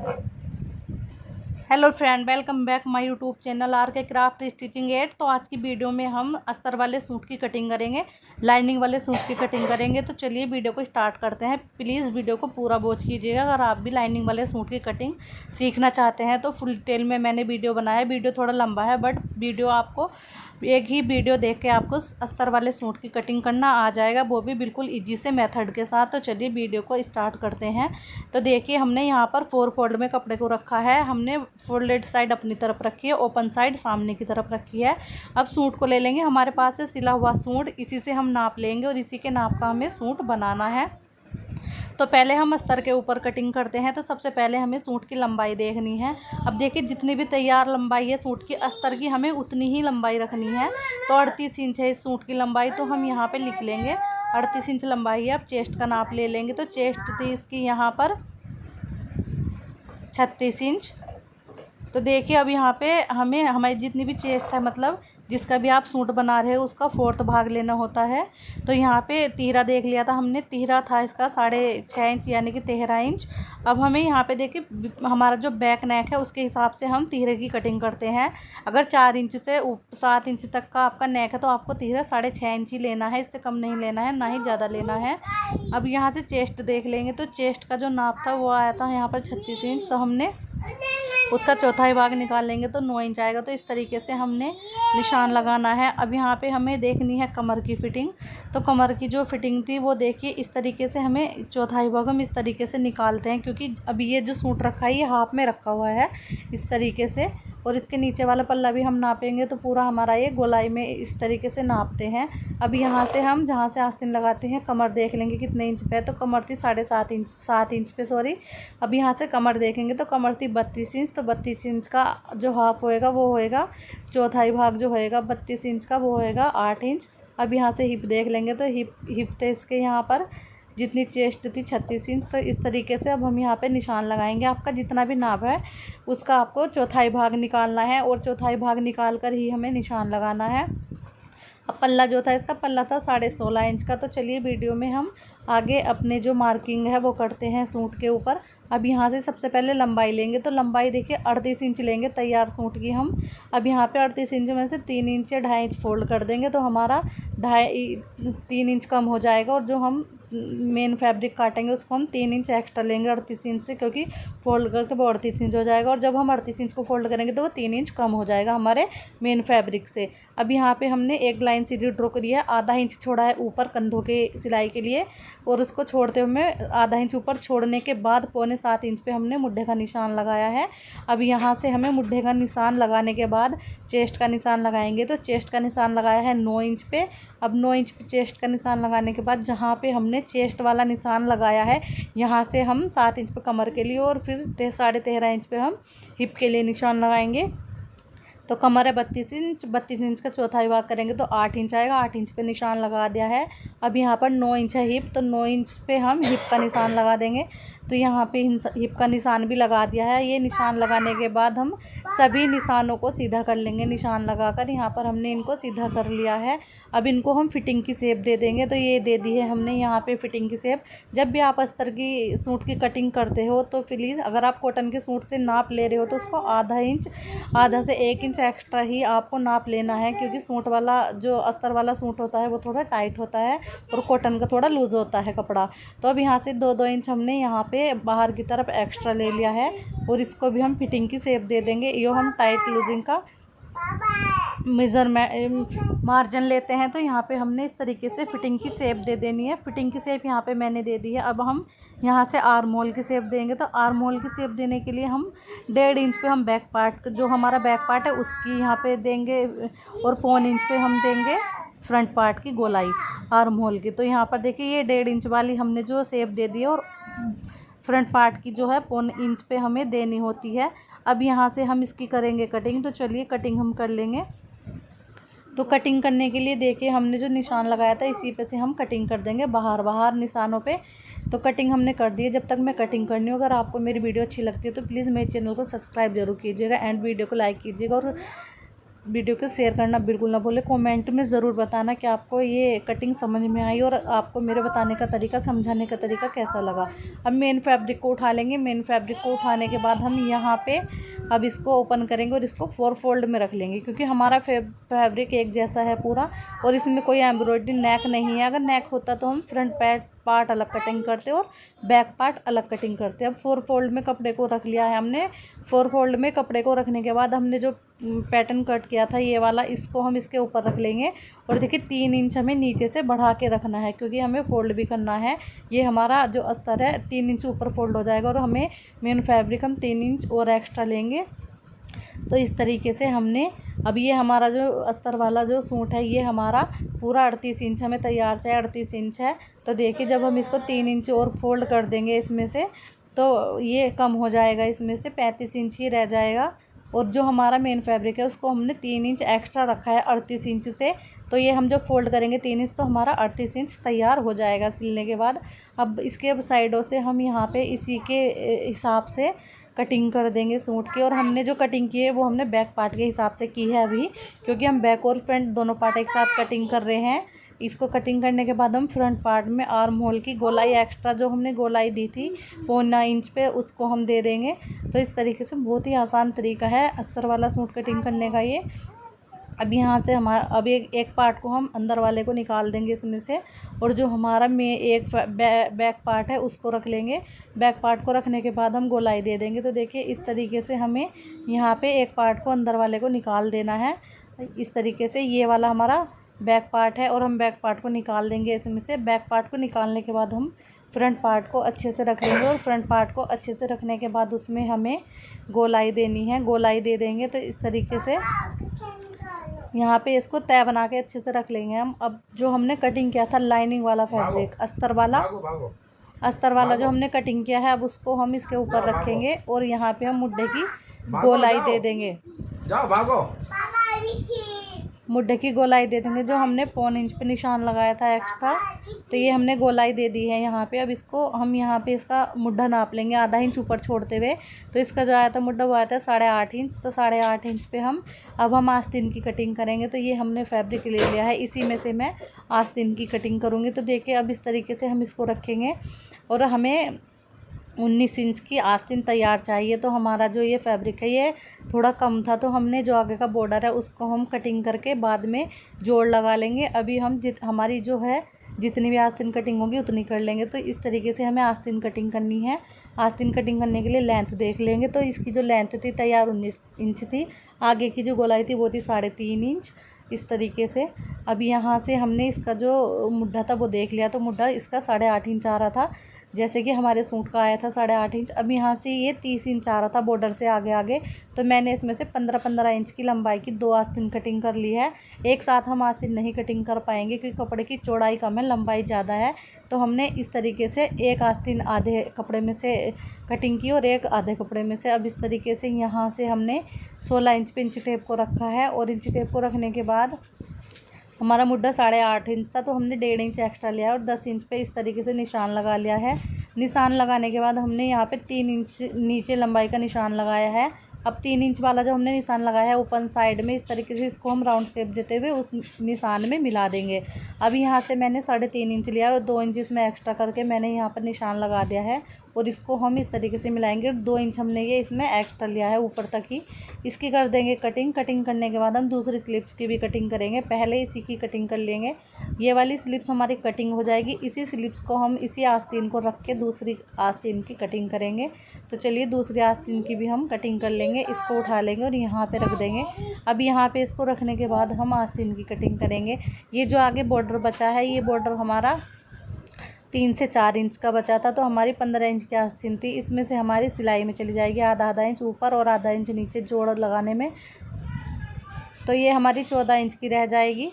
Hello friend, welcome back my YouTube channel are के craft stitching add. तो आज की वीडियो में हम अस्तर वाले सूट की कटिंग करेंगे, लाइनिंग वाले सूट की कटिंग करेंगे। तो चलिए वीडियो को स्टार्ट करते हैं। प्लीज़ वीडियो को पूरा वॉच कीजिएगा। अगर आप भी लाइनिंग वाले सूट की कटिंग सीखना चाहते हैं तो फुल डिटेल में मैंने वीडियो बनाया है। वीडियो थोड़ा लंबा है बट वीडियो आपको एक ही वीडियो देख के आपको अस्तर वाले सूट की कटिंग करना आ जाएगा, वो भी बिल्कुल इजी से मेथड के साथ। तो चलिए वीडियो को स्टार्ट करते हैं। तो देखिए हमने यहाँ पर 4 फोल्ड में कपड़े को रखा है। हमने फोल्डेड साइड अपनी तरफ रखी है, ओपन साइड सामने की तरफ रखी है। अब सूट को ले लेंगे। हमारे पास है सिला हुआ सूट, इसी से हम नाप लेंगे और इसी के नाप का हमें सूट बनाना है। तो पहले हम अस्तर के ऊपर कटिंग करते हैं। तो सबसे पहले हमें सूट की लंबाई देखनी है। अब देखिए जितनी भी तैयार लंबाई है सूट की, अस्तर की हमें उतनी ही लंबाई रखनी है। तो 38 इंच है इस सूट की लंबाई, तो हम यहाँ पे लिख लेंगे 38 इंच लंबाई है। अब चेस्ट का नाप ले लेंगे। तो चेस्ट थी इसकी यहाँ पर 36 इंच। तो देखिए अब यहाँ पे हमें हमारी जितनी भी चेस्ट है, मतलब जिसका भी आप सूट बना रहे हो उसका 4th भाग लेना होता है। तो यहाँ पे तिहरा देख लिया था हमने, तिहरा था इसका 6.5 इंच यानी कि 13 इंच। अब हमें यहाँ पे देखिए हमारा जो बैक नेक है उसके हिसाब से हम तिहरे की कटिंग करते हैं। अगर 4 इंच से 7 इंच तक का आपका नेक है तो आपको तिहरा 6.5 इंच ही लेना है, इससे कम नहीं लेना है, ना ही ज़्यादा लेना है। अब यहाँ से चेस्ट देख लेंगे। तो चेस्ट का जो नाप था वो आया था यहाँ पर 36 इंच। तो हमने उसका चौथाई भाग निकाल लेंगे तो 9 इंच आएगा। तो इस तरीके से हमने निशान लगाना है। अब यहाँ पे हमें देखनी है कमर की फ़िटिंग। तो कमर की जो फिटिंग थी वो देखिए इस तरीके से हमें चौथाई भाग हम इस तरीके से निकालते हैं, क्योंकि अभी ये जो सूट रखा है ये हाफ में रखा हुआ है इस तरीके से। और इसके नीचे वाला पल्ला भी हम नापेंगे तो पूरा हमारा ये गोलाई में इस तरीके से नापते हैं। अब यहाँ से हम जहाँ से आस्तीन लगाते हैं कमर देख लेंगे कितने इंच पे है। तो कमर थी 7.5 इंच पे, सॉरी। अब यहाँ से कमर देखेंगे तो कमर थी 32 इंच। तो 32 इंच का जो हाफ होएगा वो होएगा, चौथाई भाग जो होएगा 32 इंच का वो होएगा 8 इंच। अब यहाँ से हिप देख लेंगे तो हिप थे इसके यहाँ पर जितनी चेस्ट थी 36 इंच। तो इस तरीके से अब हम यहाँ पे निशान लगाएंगे। आपका जितना भी नाप है उसका आपको चौथाई भाग निकालना है और चौथाई भाग निकाल कर ही हमें निशान लगाना है। अब पल्ला जो था इसका पल्ला था 16.5 इंच का। तो चलिए वीडियो में हम आगे अपने जो मार्किंग है वो करते हैं सूट के ऊपर। अब यहाँ से सबसे पहले लंबाई लेंगे। तो लंबाई देखिए 38 इंच लेंगे तैयार सूट की हम। अब यहाँ पे 38 इंच में से 3 इंच या 2.5 इंच फोल्ड कर देंगे तो हमारा 3 इंच कम हो जाएगा। और जो हम मेन फैब्रिक काटेंगे उसको हम 3 इंच एक्स्ट्रा लेंगे 38 इंच से, क्योंकि फोल्ड करके वो 38 इंच हो जाएगा। और जब हम 38 इंच को फोल्ड करेंगे तो वो 3 इंच कम हो जाएगा हमारे मेन फैब्रिक से। अब यहाँ पे हमने एक लाइन सीधी ड्रॉ करी है, आधा इंच छोड़ा है ऊपर कंधों के सिलाई के लिए, और उसको छोड़ते हुए आधा इंच ऊपर छोड़ने के बाद 6.25 इंच पे हमने मुड्ढे का निशान लगाया है। अब यहाँ से हमें मुड्ढे का निशान लगाने के बाद चेस्ट का निशान लगाएंगे। तो चेस्ट का निशान लगाया है 9 इंच पे। अब 9 इंच पे चेस्ट का निशान लगाने के बाद जहाँ पे हमने चेस्ट वाला निशान लगाया है यहाँ से हम 7 इंच पे कमर के लिए और फिर 13.5 इंच पे हम हिप के लिए निशान लगाएंगे। तो कमर है 32 इंच, 32 इंच का चौथाई भाग करेंगे तो 8 इंच आएगा। 8 इंच पे निशान लगा दिया है। अब यहाँ पर 9 इंच है हिप, तो 9 इंच पे हम हिप का निशान लगा देंगे। तो यहाँ पे हिप का निशान भी लगा दिया है। ये निशान लगाने के बाद हम सभी निशानों को सीधा कर लेंगे। निशान लगाकर यहाँ पर हमने इनको सीधा कर लिया है। अब इनको हम फिटिंग की शेप दे देंगे। तो ये दे दी है हमने यहाँ पे फिटिंग की शेप। जब भी आप अस्तर की सूट की कटिंग करते हो तो प्लीज़ अगर आप कॉटन के सूट से नाप ले रहे हो तो उसको आधा से 1 इंच एक्स्ट्रा ही आपको नाप लेना है, क्योंकि सूट वाला जो अस्तर वाला सूट होता है वो थोड़ा टाइट होता है और कॉटन का थोड़ा लूज़ होता है कपड़ा। तो अब यहाँ से 2-2 इंच हमने यहाँ पे बाहर की तरफ एक्स्ट्रा ले लिया है और इसको भी हम फिटिंग की शेप दे देंगे। यो हम टाइट लूजिंग का मार्जिन लेते हैं। तो यहाँ पे हमने इस तरीके से फिटिंग की शेप दे देनी है। फिटिंग की शेप यहाँ पे मैंने दे दी है। अब हम यहाँ से आर्म होल की शेप देंगे। तो आर्म होल की शेप देने के लिए हम 1.5 इंच पे हम बैक पार्ट, जो हमारा बैक पार्ट है उसकी यहाँ पे देंगे और 1.25 इंच पे हम देंगे फ्रंट पार्ट की गोलाई आर्म होल की। तो यहाँ पर देखिए ये 1.5 इंच वाली हमने जो शेप दे दी है और फ्रंट पार्ट की जो है 1.25 इंच पे हमें देनी होती है। अब यहाँ से हम इसकी करेंगे कटिंग। तो चलिए कटिंग हम कर लेंगे। तो कटिंग करने के लिए देखिए हमने जो निशान लगाया था इसी पे से हम कटिंग कर देंगे बाहर निशानों पे। तो कटिंग हमने कर दी है। जब तक मैं कटिंग करनी हूँ, अगर आपको मेरी वीडियो अच्छी लगती है तो प्लीज़ मेरे चैनल को सब्सक्राइब जरूर कीजिएगा एंड वीडियो को लाइक कीजिएगा और वीडियो को शेयर करना बिल्कुल ना भूलें। कमेंट में ज़रूर बताना कि आपको ये कटिंग समझ में आई और आपको मेरे बताने का तरीका, समझाने का तरीका कैसा लगा। अब मेन फैब्रिक को उठा लेंगे। मेन फैब्रिक को उठाने के बाद हम यहाँ पे अब इसको ओपन करेंगे और इसको 4 फोल्ड में रख लेंगे, क्योंकि हमारा फैब्रिक एक जैसा है पूरा और इसमें कोई एम्ब्रॉयडरी नेक नहीं है। अगर नेक होता तो हम फ्रंट पार्ट अलग कटिंग करते और बैक पार्ट अलग कटिंग करते। अब 4 फोल्ड में कपड़े को रख लिया है हमने। 4 फोल्ड में कपड़े को रखने के बाद हमने जो पैटर्न कट किया था ये वाला, इसको हम इसके ऊपर रख लेंगे। और देखिए 3 इंच हमें नीचे से बढ़ा के रखना है, क्योंकि हमें फोल्ड भी करना है। ये हमारा जो अस्तर है 3 इंच ऊपर फोल्ड हो जाएगा और हमें मेन फैब्रिक हम 3 इंच और एक्स्ट्रा लेंगे। तो इस तरीके से हमने अब ये हमारा जो अस्तर वाला जो सूट है ये हमारा पूरा 38 इंच हमें तैयार चाहिए। 38 इंच है तो देखिए जब हम इसको 3 इंच और फोल्ड कर देंगे इसमें से, तो ये कम हो जाएगा, इसमें से 35 इंच ही रह जाएगा। और जो हमारा मेन फैब्रिक है उसको हमने 3 इंच एक्स्ट्रा रखा है 38 इंच से। तो ये हम जब फोल्ड करेंगे 3 इंच तो हमारा 38 इंच तैयार हो जाएगा सिलने के बाद। अब इसके साइडों से हम यहाँ पे इसी के हिसाब से कटिंग कर देंगे सूट की। और हमने जो कटिंग की है वो हमने बैक पार्ट के हिसाब से की है अभी, क्योंकि हम बैक और फ्रंट दोनों पार्ट एक साथ कटिंग कर रहे हैं। इसको कटिंग करने के बाद हम फ्रंट पार्ट में आर्म होल की गोलाई एक्स्ट्रा जो हमने गोलाई दी थी 9 इंच पे उसको हम दे देंगे। तो इस तरीके से बहुत ही आसान तरीका है अस्तर वाला सूट कटिंग करने का ये। अब यहाँ से हमारा अब एक पार्ट को हम अंदर वाले को निकाल देंगे इसमें से, और जो हमारा एक बैक पार्ट है उसको रख लेंगे। बैक पार्ट को रखने के बाद हम गोलाई दे देंगे। तो देखिए इस तरीके से हमें यहाँ पे एक पार्ट को अंदर वाले को निकाल देना है। इस तरीके से ये वाला हमारा बैक पार्ट है और हम बैक पार्ट को निकाल देंगे इसमें से। बैक पार्ट को निकालने के बाद हम फ्रंट पार्ट को अच्छे से रख लेंगे और फ्रंट पार्ट को अच्छे से रखने के बाद उसमें हमें गोलाई देनी है। गोलाई दे देंगे तो इस तरीके से यहाँ पे इसको तय बना के अच्छे से रख लेंगे हम। अब जो हमने कटिंग किया था लाइनिंग वाला फैब्रिक अस्तर वाला जो हमने कटिंग किया है अब उसको हम इसके ऊपर रखेंगे और यहाँ पे हम मुड्ढे की गोलाई दे देंगे। मुड्ढे की गोलाई दे देंगे जो हमने 1.25 इंच पे निशान लगाया था एक्स्ट्रा, तो ये हमने गोलाई दे दी है यहाँ पे। अब इसको हम यहाँ पे इसका मुड्ढा नाप लेंगे आधा इंच ऊपर छोड़ते हुए। तो इसका जो आया था मुड्ढा वो आया था 8.5 इंच। तो 8.5 इंच पे हम आस्तीन की कटिंग करेंगे। तो ये हमने फैब्रिक ले लिया है, इसी में से मैं आस्तीन की कटिंग करूँगी। तो देखिए अब इस तरीके से हम इसको रखेंगे और हमें 19 इंच की आस्तीन तैयार चाहिए। तो हमारा जो ये फैब्रिक है ये थोड़ा कम था, तो हमने जो आगे का बॉर्डर है उसको हम कटिंग करके बाद में जोड़ लगा लेंगे। अभी हम हमारी जो है जितनी भी आस्तीन कटिंग होगी उतनी कर लेंगे। तो इस तरीके से हमें आस्तीन कटिंग करनी है। आस्तीन कटिंग करने के लिए लेंथ देख लेंगे। तो इसकी जो लेंथ थी तैयार 19 इंच थी, आगे की जो गोलाई थी वो थी 3.5 इंच। इस तरीके से अब यहाँ से हमने इसका जो मुड्ढा था वो देख लिया। तो मुड्ढा इसका 8.5 इंच आ रहा था, जैसे कि हमारे सूट का आया था 8.5 इंच। अब यहाँ से ये 30 इंच आ रहा था बॉर्डर से आगे। तो मैंने इसमें से 15-15 इंच की लंबाई की 2 आस्तीन कटिंग कर ली है। एक साथ हम आस्तीन नहीं कटिंग कर पाएंगे क्योंकि कपड़े की चौड़ाई कम है, लंबाई ज़्यादा है। तो हमने इस तरीके से एक आस्तीन आधे कपड़े में से कटिंग की और एक आधे कपड़े में से। अब इस तरीके से यहाँ से हमने 16 इंच पे इंच टेप को रखा है और इंच टेप को रखने के बाद हमारा मुड्ढा 8.5 इंच था, तो हमने 1.5 इंच एक्स्ट्रा लिया है और 10 इंच पे इस तरीके से निशान लगा लिया है। निशान लगाने के बाद हमने यहाँ पे 3 इंच नीचे लंबाई का निशान लगाया है। अब 3 इंच वाला जो हमने निशान लगाया है ओपन साइड में, इस तरीके से इसको हम राउंड शेप देते हुए उस निशान में मिला देंगे। अब यहाँ से मैंने 3.5 इंच लिया और 2 इंच इसमें एक्स्ट्रा करके मैंने यहाँ पर निशान लगा दिया है और इसको हम इस तरीके से मिलाएंगे। 2 इंच हमने ये इसमें एक्स्ट्रा लिया है ऊपर तक ही। इसकी कर देंगे कटिंग। कटिंग करने के बाद हम दूसरी स्लिप्स की भी कटिंग करेंगे। पहले इसी की कटिंग कर लेंगे, ये वाली स्लिप्स हमारी कटिंग हो जाएगी। इसी स्लिप्स को हम इसी आस्तीन को रख के दूसरी आस्तीन की कटिंग करेंगे। तो चलिए दूसरी आस्तीन की भी हम कटिंग कर लेंगे। इसको उठा लेंगे और यहाँ पे रख देंगे। अब यहाँ पे इसको रखने के बाद हम आस्तीन की कटिंग करेंगे। ये जो आगे बॉर्डर बचा है ये बॉर्डर हमारा 3 से 4 इंच का बचा था, तो हमारी 15 इंच की आस्तीन थी। इसमें से हमारी सिलाई में चली जाएगी आधा इंच ऊपर और आधा इंच नीचे जोड़ लगाने में। तो ये हमारी 14 इंच की रह जाएगी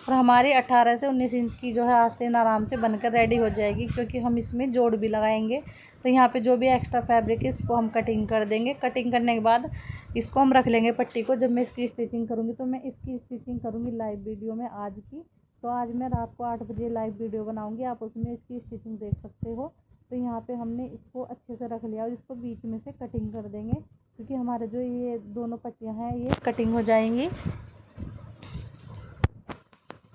और हमारी 18 से 19 इंच की जो है आस्तीन आराम से बनकर रेडी हो जाएगी, क्योंकि हम इसमें जोड़ भी लगाएंगे। तो यहाँ पे जो भी एक्स्ट्रा फैब्रिक है इसको हम कटिंग कर देंगे। कटिंग करने के बाद इसको हम रख लेंगे पट्टी को। जब मैं इसकी स्टिचिंग करूँगी तो मैं इसकी स्टिचिंग करूँगी लाइव वीडियो में आज की। तो आज मैं रात को 8 बजे लाइव वीडियो बनाऊँगी, आप उसमें इसकी स्टिचिंग देख सकते हो। तो यहाँ पे हमने इसको अच्छे से रख लिया और इसको बीच में से कटिंग कर देंगे। क्योंकि हमारे जो ये दोनों पट्टियाँ हैं ये कटिंग हो जाएंगी।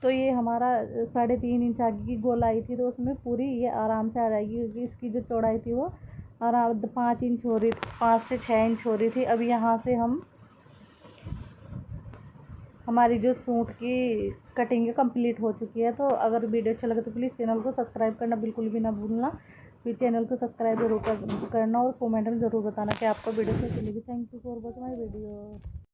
तो ये हमारा 3.5 इंच आगे की गोलाई थी, तो उसमें पूरी ये आराम से आ जाएगी, क्योंकि इसकी जो चौड़ाई थी वो आराम 5 इंच हो रही थी, 5 से 6 इंच हो रही थी। अब यहाँ से हम हमारी जो सूट की कटिंग कंप्लीट हो चुकी है। तो अगर वीडियो अच्छा लगे तो प्लीज़ चैनल को सब्सक्राइब करना बिल्कुल भी ना भूलना। फिर चैनल को सब्सक्राइब जरूर करना और कमेंट में ज़रूर बताना कि आपको वीडियो कैसी लगी। Thank you for watching my video.